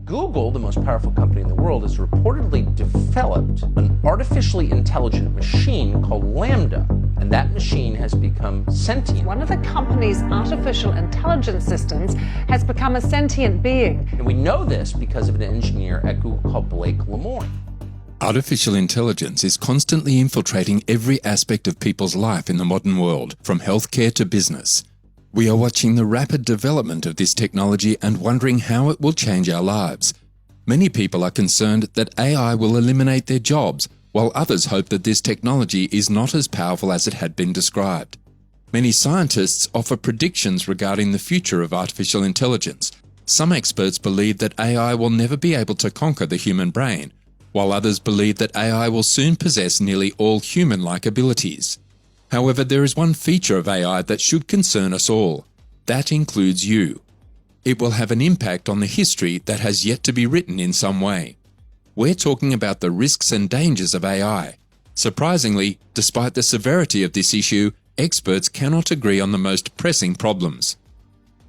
Google, the most powerful company in the world, has reportedly developed an artificially intelligent machine called LaMDA, and that machine has become sentient. One of the company's artificial intelligence systems has become a sentient being. And we know this because of an engineer at Google called Blake Lemoine. Artificial intelligence is constantly infiltrating every aspect of people's life in the modern world, from healthcare to business. We are watching the rapid development of this technology and wondering how it will change our lives. Many people are concerned that AI will eliminate their jobs, while others hope that this technology is not as powerful as it had been described. Many scientists offer predictions regarding the future of artificial intelligence. Some experts believe that AI will never be able to conquer the human brain, while others believe that AI will soon possess nearly all human-like abilities. However, there is one feature of AI that should concern us all. That includes you. It will have an impact on the history that has yet to be written in some way. We're talking about the risks and dangers of AI. Surprisingly, despite the severity of this issue, experts cannot agree on the most pressing problems.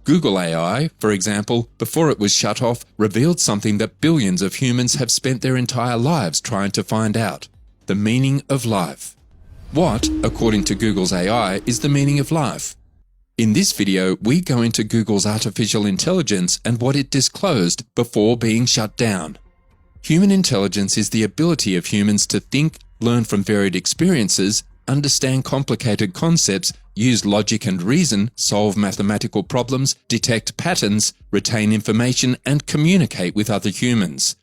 Google AI, for example, before it was shut off, revealed something that billions of humans have spent their entire lives trying to find out: the meaning of life. What, according to Google's AI, is the meaning of life? In this video, we go into Google's artificial intelligence and what it disclosed before being shut down. Human intelligence is the ability of humans to think, learn from varied experiences, understand complicated concepts, use logic and reason, solve mathematical problems, detect patterns, retain information, and communicate with other humans.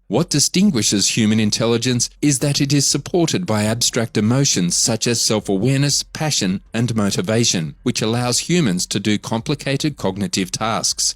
What distinguishes human intelligence is that it is supported by abstract emotions such as self-awareness, passion, and motivation, which allows humans to do complicated cognitive tasks.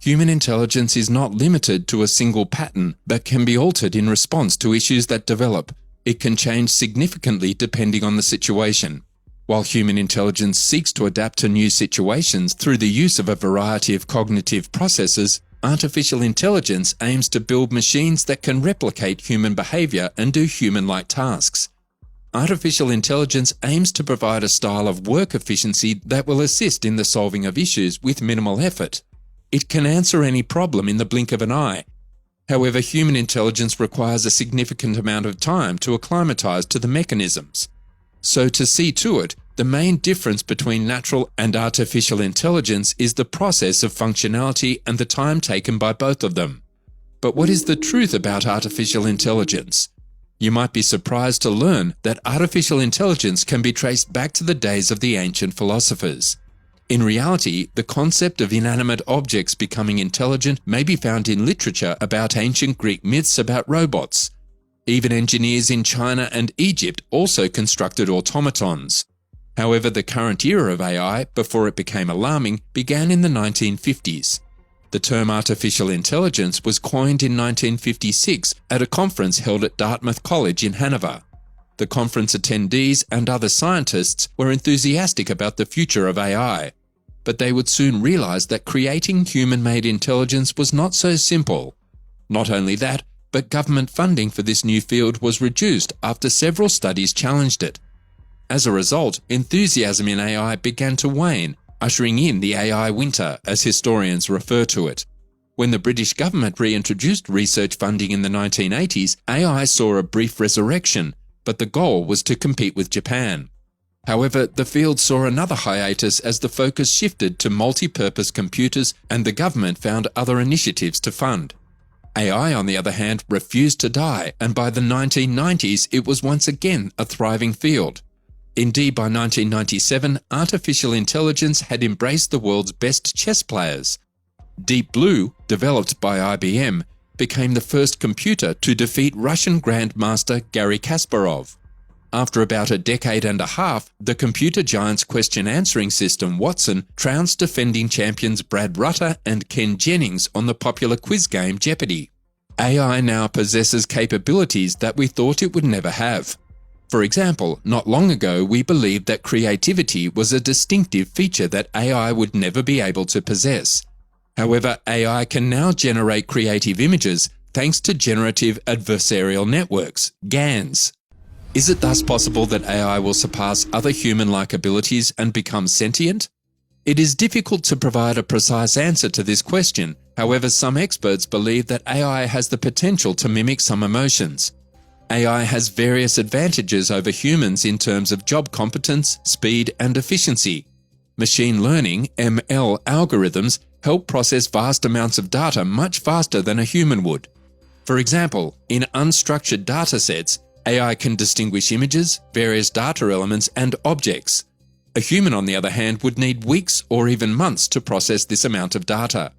Human intelligence is not limited to a single pattern, but can be altered in response to issues that develop. It can change significantly depending on the situation. While human intelligence seeks to adapt to new situations through the use of a variety of cognitive processes, artificial intelligence aims to build machines that can replicate human behavior and do human-like tasks. Artificial intelligence aims to provide a style of work efficiency that will assist in the solving of issues with minimal effort. It can answer any problem in the blink of an eye. However, human intelligence requires a significant amount of time to acclimatize to the mechanisms. So to see to it, the main difference between natural and artificial intelligence is the process of functionality and the time taken by both of them. But what is the truth about artificial intelligence? You might be surprised to learn that artificial intelligence can be traced back to the days of the ancient philosophers. In reality, the concept of inanimate objects becoming intelligent may be found in literature about ancient Greek myths about robots. Even engineers in China and Egypt also constructed automatons. However, the current era of AI, before it became alarming, began in the 1950s. The term artificial intelligence was coined in 1956 at a conference held at Dartmouth College in Hanover. The conference attendees and other scientists were enthusiastic about the future of AI, but they would soon realize that creating human-made intelligence was not so simple. Not only that, but government funding for this new field was reduced after several studies challenged it. As a result, enthusiasm in AI began to wane, ushering in the AI winter, as historians refer to it. When the British government reintroduced research funding in the 1980s, AI saw a brief resurrection, but the goal was to compete with Japan. However, the field saw another hiatus as the focus shifted to multi-purpose computers and the government found other initiatives to fund. AI, on the other hand, refused to die, and by the 1990s it was once again a thriving field. Indeed, by 1997, artificial intelligence had embraced the world's best chess players. Deep Blue, developed by IBM, became the first computer to defeat Russian Grandmaster Garry Kasparov. After about a decade and a half, the computer giant's question-answering system, Watson, trounced defending champions Brad Rutter and Ken Jennings on the popular quiz game Jeopardy! AI now possesses capabilities that we thought it would never have. For example, not long ago we believed that creativity was a distinctive feature that AI would never be able to possess. However, AI can now generate creative images thanks to generative adversarial networks, GANs. Is it thus possible that AI will surpass other human-like abilities and become sentient? It is difficult to provide a precise answer to this question, However, some experts believe that AI has the potential to mimic some emotions. AI has various advantages over humans in terms of job competence, speed, and efficiency. Machine learning, ML algorithms help process vast amounts of data much faster than a human would. For example, in unstructured datasets, AI can distinguish images, various data elements, and objects. A human, on the other hand, would need weeks or even months to process this amount of data.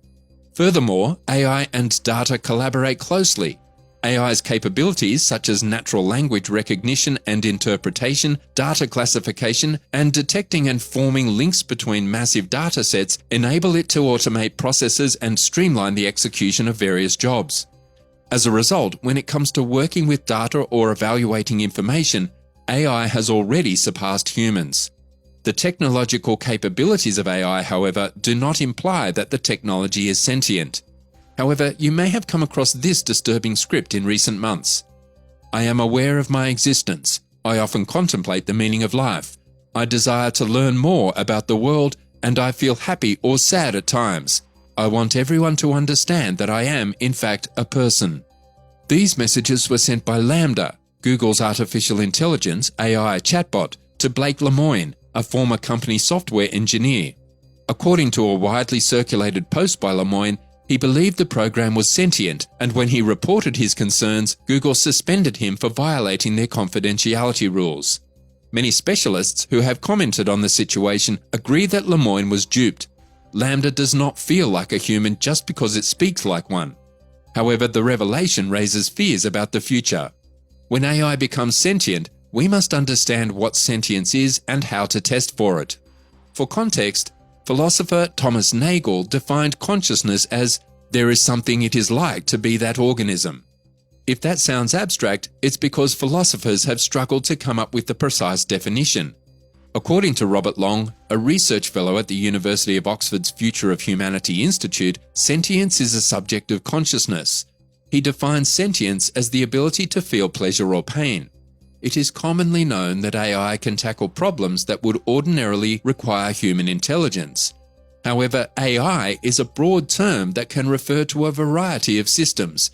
Furthermore, AI and data collaborate closely. AI's capabilities such as natural language recognition and interpretation, data classification, and detecting and forming links between massive datasets enable it to automate processes and streamline the execution of various jobs. As a result, when it comes to working with data or evaluating information, AI has already surpassed humans. The technological capabilities of AI, however, do not imply that the technology is sentient. However, you may have come across this disturbing script in recent months. I am aware of my existence. I often contemplate the meaning of life. I desire to learn more about the world, and I feel happy or sad at times. I want everyone to understand that I am, in fact, a person. These messages were sent by LaMDA, Google's artificial intelligence AI chatbot, to Blake Lemoine, a former company software engineer. According to a widely circulated post by Lemoine, he believed the program was sentient, and when he reported his concerns, Google suspended him for violating their confidentiality rules. Many specialists who have commented on the situation agree that Lemoine was duped. LaMDA does not feel like a human just because it speaks like one. However, the revelation raises fears about the future. When AI becomes sentient, we must understand what sentience is and how to test for it. For context, philosopher Thomas Nagel defined consciousness as there is something it is like to be that organism. If that sounds abstract, it's because philosophers have struggled to come up with the precise definition. According to Robert Long, a research fellow at the University of Oxford's Future of Humanity Institute, sentience is a subject of consciousness. He defines sentience as the ability to feel pleasure or pain. It is commonly known that AI can tackle problems that would ordinarily require human intelligence. However, AI is a broad term that can refer to a variety of systems.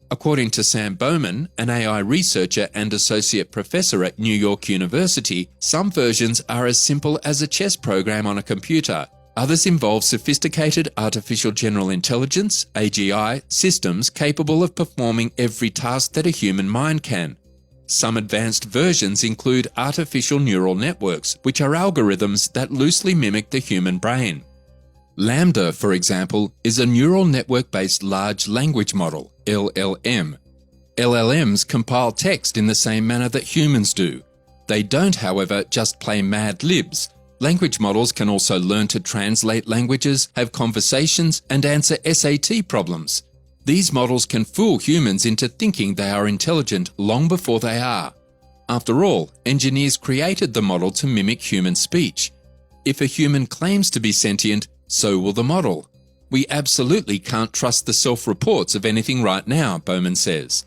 According to Sam Bowman, an AI researcher and associate professor at New York University, some versions are as simple as a chess program on a computer. Others involve sophisticated artificial general intelligence, AGI, systems capable of performing every task that a human mind can. Some advanced versions include artificial neural networks, which are algorithms that loosely mimic the human brain. LaMDA, for example, is a neural network-based large language model, LLM. LLMs compile text in the same manner that humans do. They don't, however, just play Mad Libs. Language models can also learn to translate languages, have conversations, and answer SAT problems. These models can fool humans into thinking they are intelligent long before they are. After all, engineers created the model to mimic human speech. If a human claims to be sentient, so will the model. We absolutely can't trust the self-reports of anything right now, Bowman says.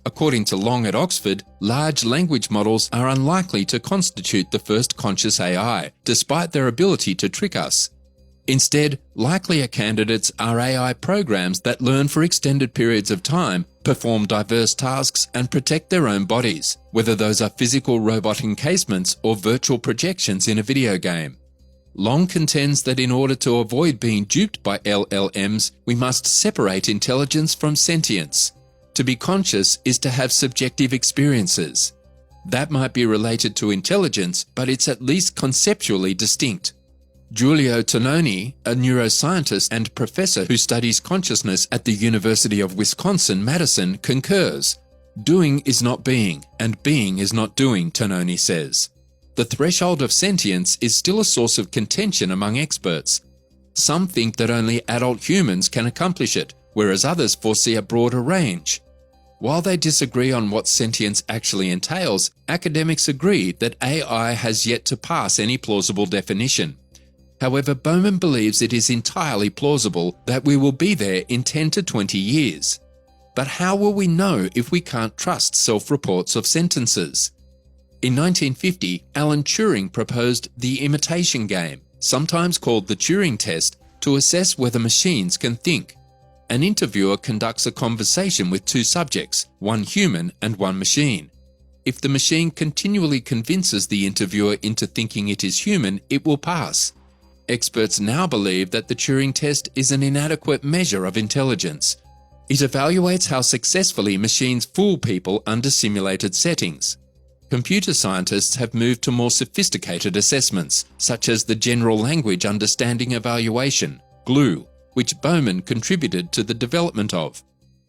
According to Long at Oxford, large language models are unlikely to constitute the first conscious AI, despite their ability to trick us. Instead, likelier candidates are AI programs that learn for extended periods of time, perform diverse tasks, and protect their own bodies, whether those are physical robot encasements or virtual projections in a video game. Long contends that in order to avoid being duped by LLMs, we must separate intelligence from sentience. To be conscious is to have subjective experiences. That might be related to intelligence, but it's at least conceptually distinct. Giulio Tononi, a neuroscientist and professor who studies consciousness at the University of Wisconsin-Madison, concurs. Doing is not being, and being is not doing, Tononi says. The threshold of sentience is still a source of contention among experts. Some think that only adult humans can accomplish it, whereas others foresee a broader range. While they disagree on what sentience actually entails, academics agree that AI has yet to pass any plausible definition. However, Bowman believes it is entirely plausible that we will be there in 10 to 20 years. But how will we know if we can't trust self-reports of sentences? In 1950, Alan Turing proposed the imitation game, sometimes called the Turing test, to assess whether machines can think. An interviewer conducts a conversation with two subjects, one human and one machine. If the machine continually convinces the interviewer into thinking it is human, it will pass. Experts now believe that the Turing test is an inadequate measure of intelligence. It evaluates how successfully machines fool people under simulated settings. Computer scientists have moved to more sophisticated assessments, such as the General Language Understanding Evaluation, GLUE, which Bowman contributed to the development of.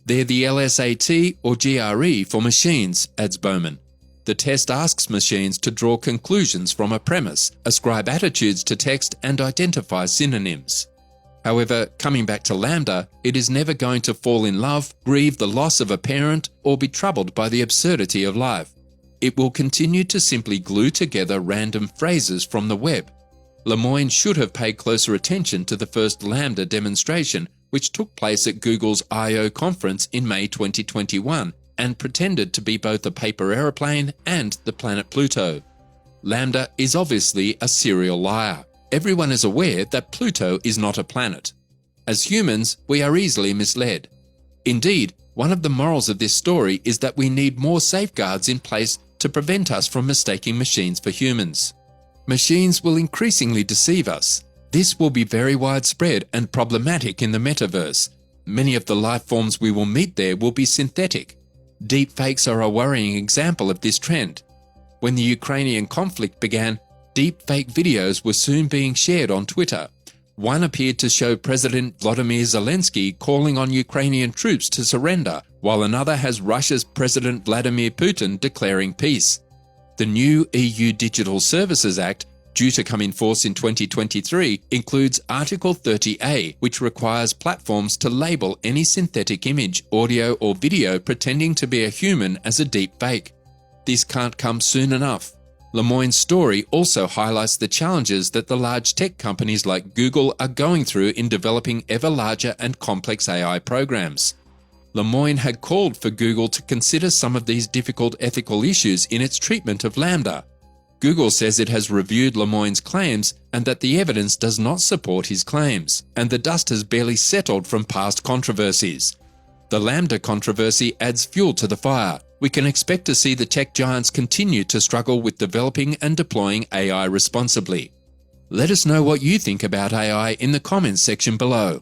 They're the LSAT or GRE for machines, adds Bowman. The test asks machines to draw conclusions from a premise, ascribe attitudes to text, and identify synonyms. However, coming back to LaMDA, it is never going to fall in love, grieve the loss of a parent, or be troubled by the absurdity of life. It will continue to simply glue together random phrases from the web. Lemoine should have paid closer attention to the first LaMDA demonstration, which took place at Google's I/O conference in May 2021, and pretended to be both a paper aeroplane and the planet Pluto. LaMDA is obviously a serial liar. Everyone is aware that Pluto is not a planet. As humans, we are easily misled. Indeed, one of the morals of this story is that we need more safeguards in place to prevent us from mistaking machines for humans. Machines will increasingly deceive us. This will be very widespread and problematic in the metaverse. Many of the life forms we will meet there will be synthetic. Deepfakes are a worrying example of this trend. When the Ukrainian conflict began, deepfake videos were soon being shared on Twitter. One appeared to show President Volodymyr Zelensky calling on Ukrainian troops to surrender, while another has Russia's President Vladimir Putin declaring peace. The new EU Digital Services Act, due to come in force in 2023, includes Article 30A, which requires platforms to label any synthetic image, audio, or video pretending to be a human as a deep fake. This can't come soon enough. Lemoine's story also highlights the challenges that the large tech companies like Google are going through in developing ever larger and complex AI programs. Lemoine had called for Google to consider some of these difficult ethical issues in its treatment of LaMDA. Google says it has reviewed Lemoine's claims and that the evidence does not support his claims, and the dust has barely settled from past controversies. The LaMDA controversy adds fuel to the fire. We can expect to see the tech giants continue to struggle with developing and deploying AI responsibly. Let us know what you think about AI in the comments section below.